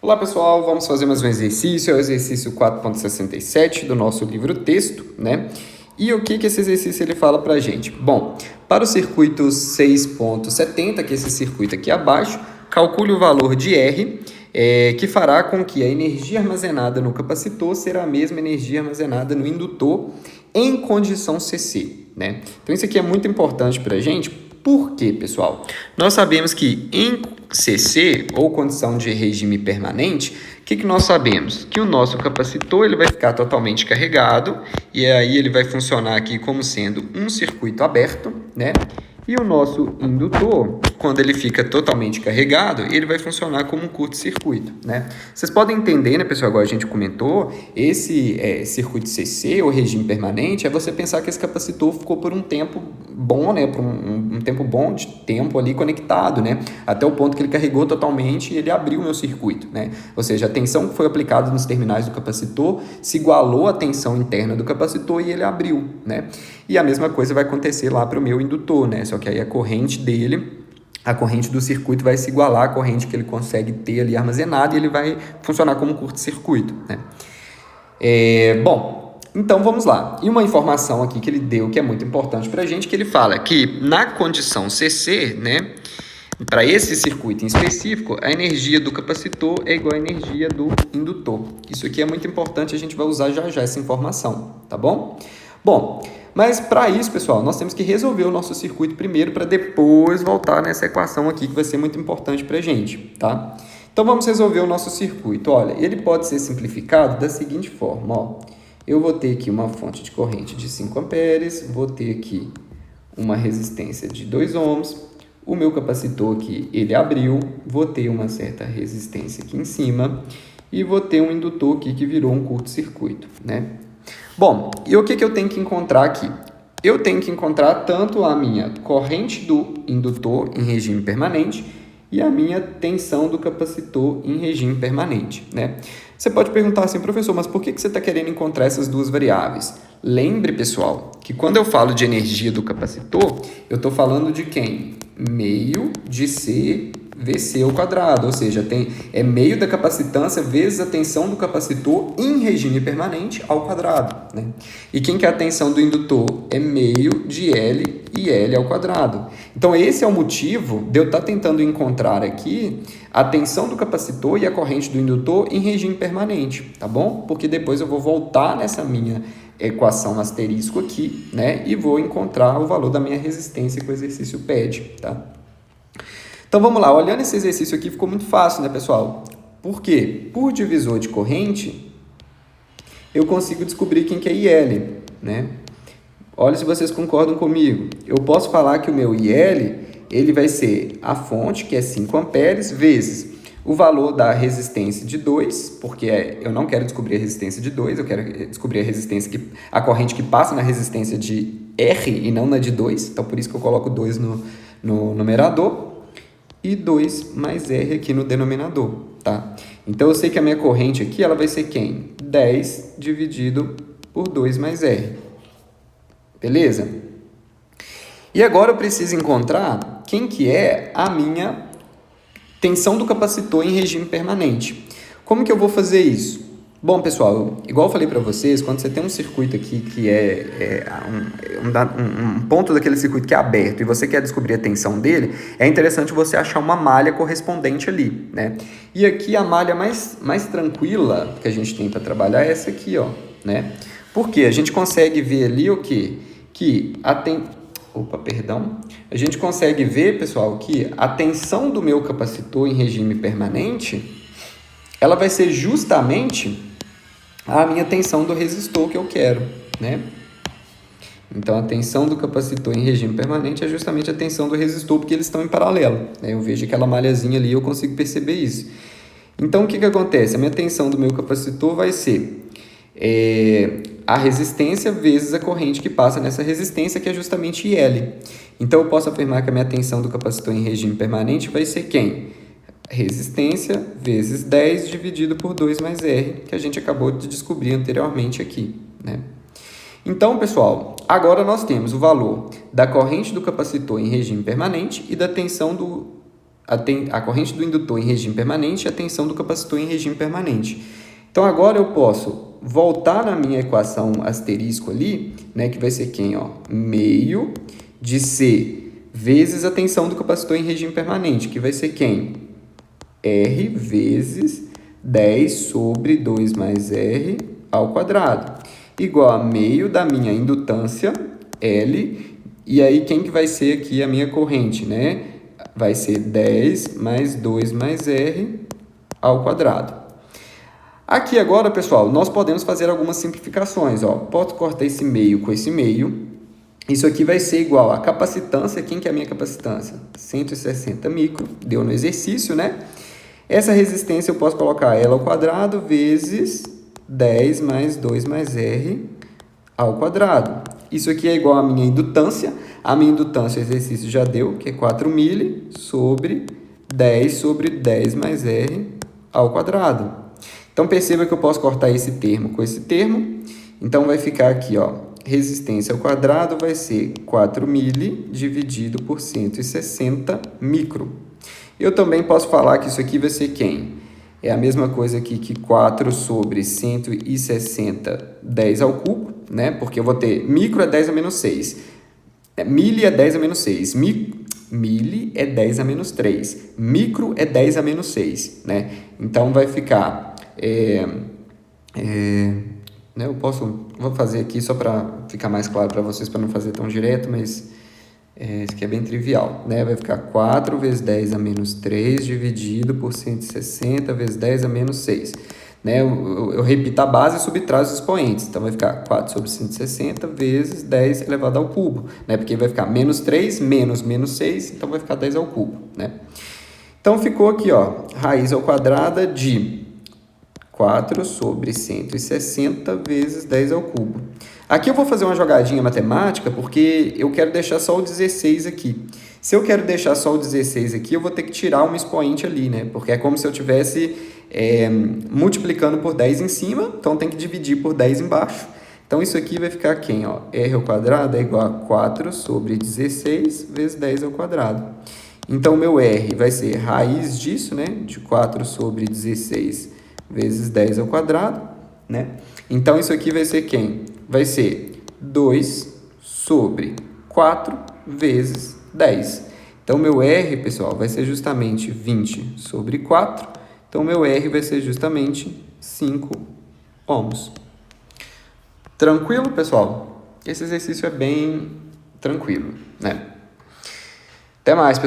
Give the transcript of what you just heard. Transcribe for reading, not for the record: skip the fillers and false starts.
Olá pessoal, vamos fazer mais um exercício, é o exercício 4.67 do nosso livro texto, né? E o que esse exercício ele fala pra gente? Bom, para o circuito 6.70, que é esse circuito aqui abaixo, calcule o valor de R, que fará com que a energia armazenada no capacitor será a mesma energia armazenada no indutor em condição CC, né? Então isso aqui é muito importante pra gente. Por quê, pessoal? Nós sabemos que em CC, ou condição de regime permanente, o que nós sabemos? Que o nosso capacitor ele vai ficar totalmente carregado, e aí ele vai funcionar aqui como sendo um circuito aberto, né? E o nosso indutor, quando ele fica totalmente carregado, ele vai funcionar como um curto-circuito, né? Vocês podem entender, né, pessoal, agora a gente comentou, esse circuito CC, ou regime permanente, é você pensar que esse capacitor ficou por um tempo bom, né, por um tempo bom de tempo ali conectado, né, até o ponto que ele carregou totalmente e ele abriu o meu circuito, né? Ou seja, a tensão que foi aplicada nos terminais do capacitor se igualou à tensão interna do capacitor e ele abriu, né? E a mesma coisa vai acontecer lá para o meu indutor, né? Só que aí a corrente dele, a corrente do circuito vai se igualar à corrente que ele consegue ter ali armazenada e ele vai funcionar como um curto-circuito, né? Bom, então vamos lá. E uma informação aqui que ele deu que é muito importante para a gente, que ele fala que na condição CC, né, para esse circuito em específico, a energia do capacitor é igual à energia do indutor. Isso aqui é muito importante, a gente vai usar já essa informação, tá bom? Bom, mas para isso, pessoal, nós temos que resolver o nosso circuito primeiro para depois voltar nessa equação aqui que vai ser muito importante para a gente, tá? Então vamos resolver o nosso circuito. Olha, ele pode ser simplificado da seguinte forma, ó. Eu vou ter aqui uma fonte de corrente de 5 amperes, vou ter aqui uma resistência de 2 ohms, o meu capacitor aqui, ele abriu, vou ter uma certa resistência aqui em cima e vou ter um indutor aqui que virou um curto-circuito, né? Bom, e o que eu tenho que encontrar aqui? Eu tenho que encontrar tanto a minha corrente do indutor em regime permanente e a minha tensão do capacitor em regime permanente, né? Você pode perguntar assim, professor, mas por que você está querendo encontrar essas duas variáveis? Lembre, pessoal, que quando eu falo de energia do capacitor, eu estou falando de quem? Meio de C VC ao quadrado, ou seja, é meio da capacitância vezes a tensão do capacitor em regime permanente ao quadrado, né? E quem que é a tensão do indutor? É meio de L e L ao quadrado. Então, esse é o motivo de eu estar tentando encontrar aqui a tensão do capacitor e a corrente do indutor em regime permanente, tá bom? Porque depois eu vou voltar nessa minha equação asterisco aqui, né? E vou encontrar o valor da minha resistência que o exercício pede, tá? Então, vamos lá. Olhando esse exercício aqui, ficou muito fácil, né, pessoal? Por quê? Por divisor de corrente, eu consigo descobrir quem que é IL, né? Olha se vocês concordam comigo. Eu posso falar que o meu IL, ele vai ser a fonte, que é 5 amperes, vezes o valor da resistência de 2, porque eu não quero descobrir a resistência de 2, eu quero descobrir a corrente que passa na resistência de R e não na de 2. Então, por isso que eu coloco 2 no numerador. E 2 mais R aqui no denominador, tá? Então, eu sei que a minha corrente aqui, ela vai ser quem? 10 dividido por 2 mais R. Beleza? E agora eu preciso encontrar quem que é a minha tensão do capacitor em regime permanente. Como que eu vou fazer isso? Bom, pessoal, igual eu falei para vocês, quando você tem um circuito aqui que um ponto daquele circuito que é aberto e você quer descobrir a tensão dele, é interessante você achar uma malha correspondente ali, né? E aqui a malha mais tranquila que a gente tem para trabalhar é essa aqui, ó, né? Porque a gente consegue ver ali o quê? A gente consegue ver, pessoal, que a tensão do meu capacitor em regime permanente, ela vai ser justamente a minha tensão do resistor que eu quero, né? Então, a tensão do capacitor em regime permanente é justamente a tensão do resistor, porque eles estão em paralelo, né? Eu vejo aquela malhazinha ali, eu consigo perceber isso. Então, o que acontece? A minha tensão do meu capacitor vai ser a resistência vezes a corrente que passa nessa resistência, que é justamente IL. Então, eu posso afirmar que a minha tensão do capacitor em regime permanente vai ser quem? Resistência vezes 10 dividido por 2 mais R, que a gente acabou de descobrir anteriormente aqui, né? Então, pessoal, agora nós temos o valor da corrente do capacitor em regime permanente e da tensão do a corrente do indutor em regime permanente e a tensão do capacitor em regime permanente. Então, agora eu posso voltar na minha equação asterisco ali, né, que vai ser quem? Ó, meio de C vezes a tensão do capacitor em regime permanente, que vai ser quem? R vezes 10 sobre 2 mais R ao quadrado, igual a meio da minha indutância, L, e aí quem que vai ser aqui a minha corrente, né? Vai ser 10 mais 2 mais R ao quadrado. Aqui agora, pessoal, nós podemos fazer algumas simplificações. Ó. Posso cortar esse meio com esse meio. Isso aqui vai ser igual a capacitância. Quem que é a minha capacitância? 160 micro. Deu no exercício, né? Essa resistência eu posso colocar ela ao quadrado vezes 10 mais 2 mais R ao quadrado. Isso aqui é igual à minha indutância. A minha indutância, o exercício já deu, que é 4 mili sobre 10 sobre 10 mais R ao quadrado. Então, perceba que eu posso cortar esse termo com esse termo. Então, vai ficar aqui, ó, resistência ao quadrado vai ser 4 mili dividido por 160 micro. Eu também posso falar que isso aqui vai ser quem? É a mesma coisa aqui que 4 sobre 160, 10 ao cubo, né? Porque eu vou ter micro é 10 a menos 6. Mili é 10 a menos 6. Mili é 10 a menos 3. Micro é 10 a menos 6, né? Então, vai ficar... né, vou fazer aqui só para ficar mais claro para vocês, para não fazer tão direto, mas isso aqui é bem trivial, né? Vai ficar 4 vezes 10 a menos 3 dividido por 160 vezes 10 a menos 6. Né? Eu repito a base e subtraio os expoentes, então vai ficar 4 sobre 160 vezes 10 elevado ao cubo, né? Porque vai ficar menos 3 menos 6, então vai ficar 10 ao cubo, né? Então ficou aqui, ó, raiz ao quadrado de 4 sobre 160 vezes 10 ao cubo. Aqui eu vou fazer uma jogadinha matemática, porque eu quero deixar só o 16 aqui. Se eu quero deixar só o 16 aqui, eu vou ter que tirar um expoente ali, né? Porque é como se eu estivesse multiplicando por 10 em cima, então tem que dividir por 10 embaixo. Então, isso aqui vai ficar quem? Ó? R ao quadrado é igual a 4 sobre 16 vezes 10 ao quadrado. Então, meu R vai ser raiz disso, né? De 4 sobre 16 vezes 10 ao quadrado, né? Então, isso aqui vai ser quem? Vai ser 2 sobre 4 vezes 10. Então, meu R, pessoal, vai ser justamente 20 sobre 4. Então, meu R vai ser justamente 5 ohms. Tranquilo, pessoal? Esse exercício é bem tranquilo, né? Até mais, pessoal.